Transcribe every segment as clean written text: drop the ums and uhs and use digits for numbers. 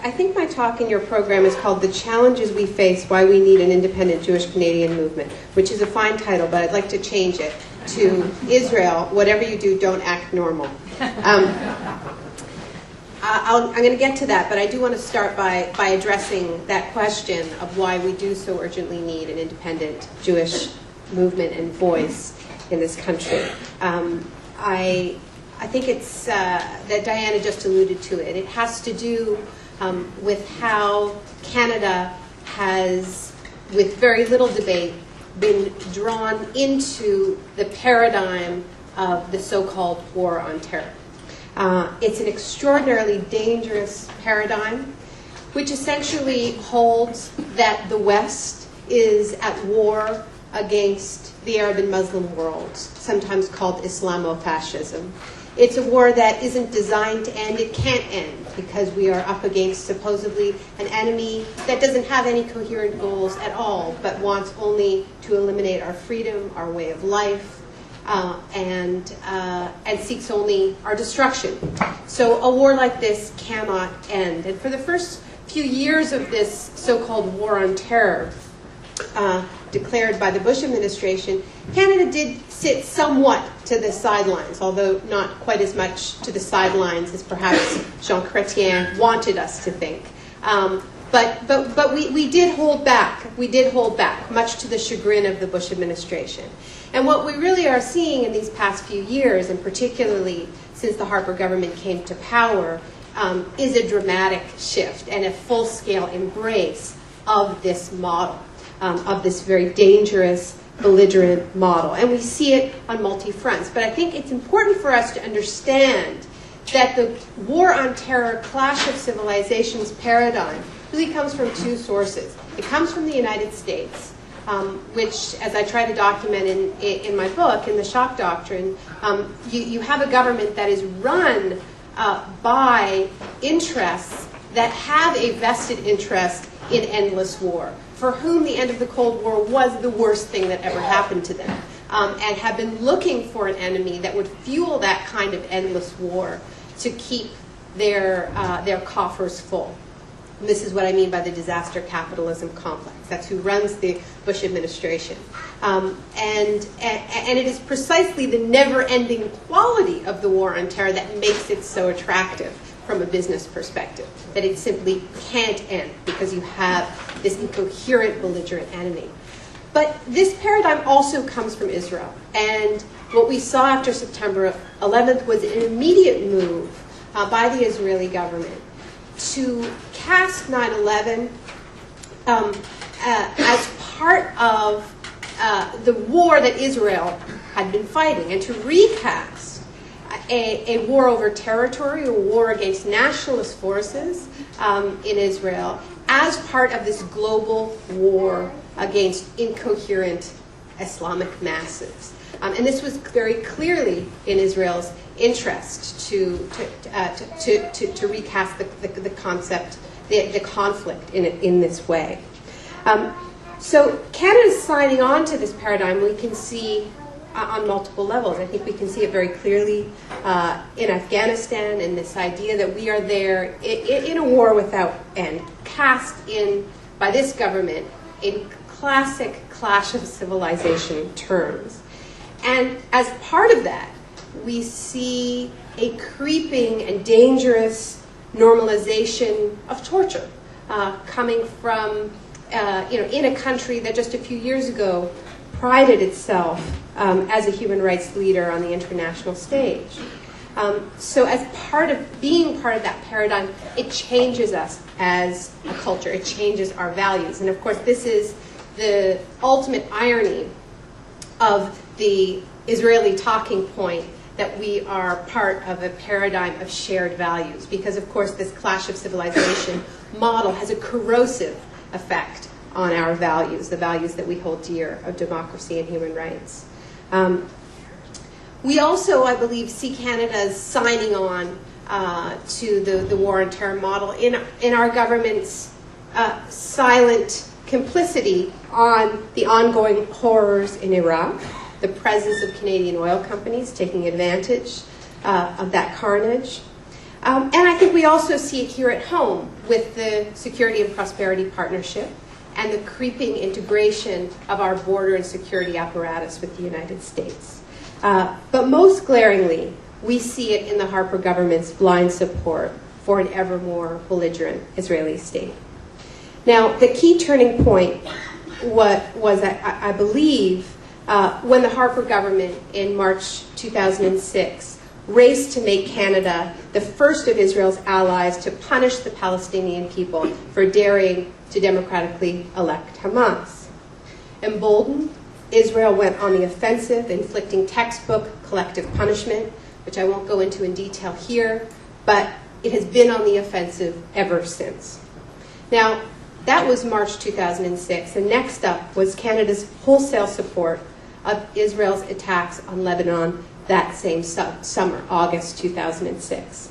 I think my talk in your program is called The Challenges We Face, Why We Need an Independent Jewish Canadian Movement, which is a fine title, but I'd like to change it to Israel, Whatever You Do, Don't Act Normal. I'm going to get to that, but I do want to start by addressing that question of why we do so urgently need an independent Jewish movement and voice in this country. I think it's that Diana just alluded to it. It has to do with how Canada has, with very little debate, been drawn into the paradigm of the so-called war on terror. It's an extraordinarily dangerous paradigm, which essentially holds that the West is at war against the Arab and Muslim world, sometimes called Islamofascism. It's a war that isn't designed to end. It can't end because we are up against supposedly an enemy that doesn't have any coherent goals at all, but wants only to eliminate our freedom, our way of life, and seeks only our destruction. So a war like this cannot end. And for the first few years of this so-called war on terror, declared by the Bush administration, Canada did sit somewhat to the sidelines, although not quite as much to the sidelines as perhaps Jean Chrétien wanted us to think. But we did hold back. We did hold back, much to the chagrin of the Bush administration. And what we really are seeing in these past few years, and particularly since the Harper government came to power, is a dramatic shift and a full-scale embrace of this model, of this very dangerous, belligerent model. And we see it on multi-fronts. But I think it's important for us to understand that the war on terror, clash of civilizations paradigm really comes from two sources. It comes from the United States, which, as I try to document in my book, in The Shock Doctrine, you have a government that is run by interests that have a vested interest in endless war, for whom the end of the Cold War was the worst thing that ever happened to them, and have been looking for an enemy that would fuel that kind of endless war to keep their coffers full. And this is what I mean by the disaster capitalism complex. That's who runs the Bush administration. And it is precisely the never-ending quality of the war on terror that makes it so attractive from a business perspective, that it simply can't end because you have this incoherent, belligerent enemy. But this paradigm also comes from Israel. And what we saw after September 11th was an immediate move by the Israeli government to cast 9/11 as part of the war that Israel had been fighting, and to recast a war over territory, a war against nationalist forces in Israel, as part of this global war against incoherent Islamic masses. And this was very clearly in Israel's interest to recast the concept, the conflict in this way. So Canada's signing on to this paradigm we can see on multiple levels. I think we can see it very clearly in Afghanistan, and this idea that we are there in a war without end, cast in by this government in classic clash of civilization terms. And as part of that, we see a creeping and dangerous normalization of torture coming from, in a country that just a few years ago prided itself as a human rights leader on the international stage. So as being part of that paradigm, it changes us as a culture. It changes our values. And of course, this is the ultimate irony of the Israeli talking point, that we are part of a paradigm of shared values, because of course this clash of civilization model has a corrosive effect on our values, the values that we hold dear of democracy and human rights. We also, I believe, see Canada's signing on to the war on terror model in our government's silent complicity on the ongoing horrors in Iraq, the presence of Canadian oil companies taking advantage of that carnage, And I think we also see it here at home with the Security and Prosperity Partnership and the creeping integration of our border and security apparatus with the United States. But most glaringly, we see it in the Harper government's blind support for an ever more belligerent Israeli state. Now, the key turning point was I believe, when the Harper government in March 2006 raced to make Canada the first of Israel's allies to punish the Palestinian people for daring to democratically elect Hamas. Emboldened, Israel went on the offensive, inflicting textbook collective punishment, which I won't go into in detail here, but it has been on the offensive ever since. Now, that was March 2006, and next up was Canada's wholesale support of Israel's attacks on Lebanon that same summer, August 2006.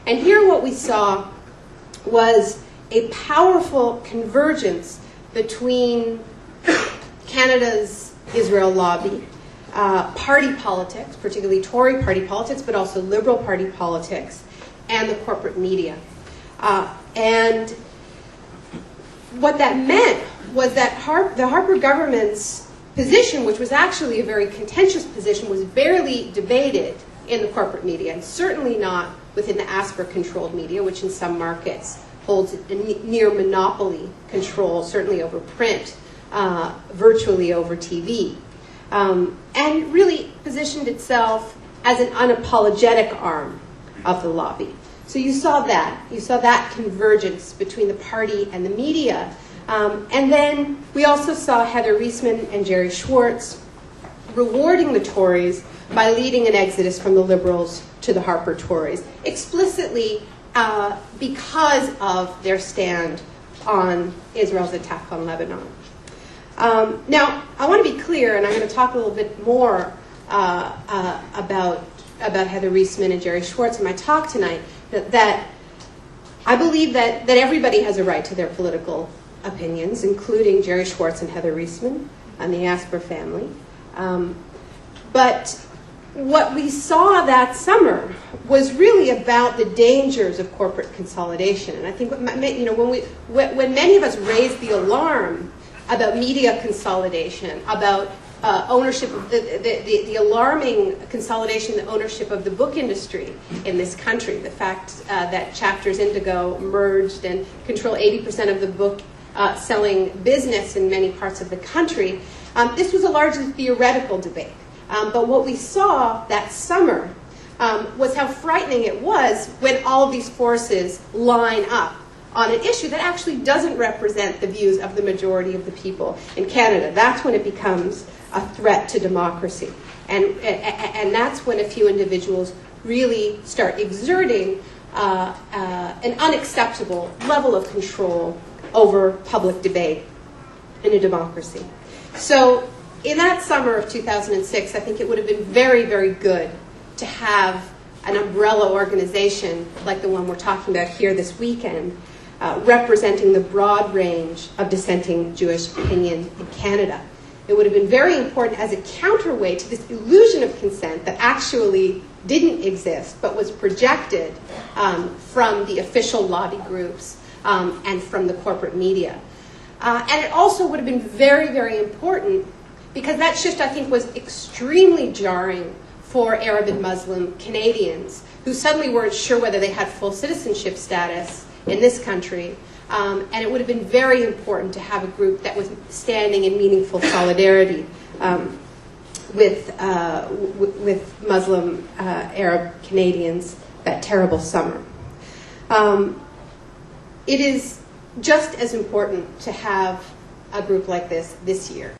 And here what we saw was a powerful convergence between Canada's Israel lobby, party politics, particularly Tory party politics, but also Liberal party politics, and the corporate media. And what that meant was that the Harper government's position, which was actually a very contentious position, was barely debated in the corporate media, and certainly not within the ASPR-controlled media, which in some markets holds a near monopoly control, certainly over print, virtually over TV, and really positioned itself as an unapologetic arm of the lobby. So you saw that convergence between the party and the media. And then we also saw Heather Reisman and Jerry Schwartz rewarding the Tories by leading an exodus from the Liberals to the Harper Tories, explicitly because of their stand on Israel's attack on Lebanon. Now, I want to be clear, and I'm going to talk a little bit more about Heather Reisman and Jerry Schwartz in my talk tonight, that I believe that everybody has a right to their political opinions, including Jerry Schwartz and Heather Reisman and the Asper family. But what we saw that summer was really about the dangers of corporate consolidation. And I think when many of us raised the alarm about media consolidation, about ownership of the alarming consolidation, the ownership of the book industry in this country, the fact that Chapters Indigo merged and control 80% of the book selling business in many parts of the country. This was a largely theoretical debate. But what we saw that summer was how frightening it was when all of these forces line up on an issue that actually doesn't represent the views of the majority of the people in Canada. That's when it becomes a threat to democracy. And that's when a few individuals really start exerting an unacceptable level of control over public debate in a democracy. So in that summer of 2006, I think it would have been very, very good to have an umbrella organization like the one we're talking about here this weekend, representing the broad range of dissenting Jewish opinion in Canada. It would have been very important as a counterweight to this illusion of consent that actually didn't exist, but was projected from the official lobby groups and from the corporate media. And it also would have been very, very important because that shift, I think, was extremely jarring for Arab and Muslim Canadians who suddenly weren't sure whether they had full citizenship status in this country. And it would have been very important to have a group that was standing in meaningful solidarity with Muslim Arab Canadians that terrible summer. It is just as important to have a group like this year.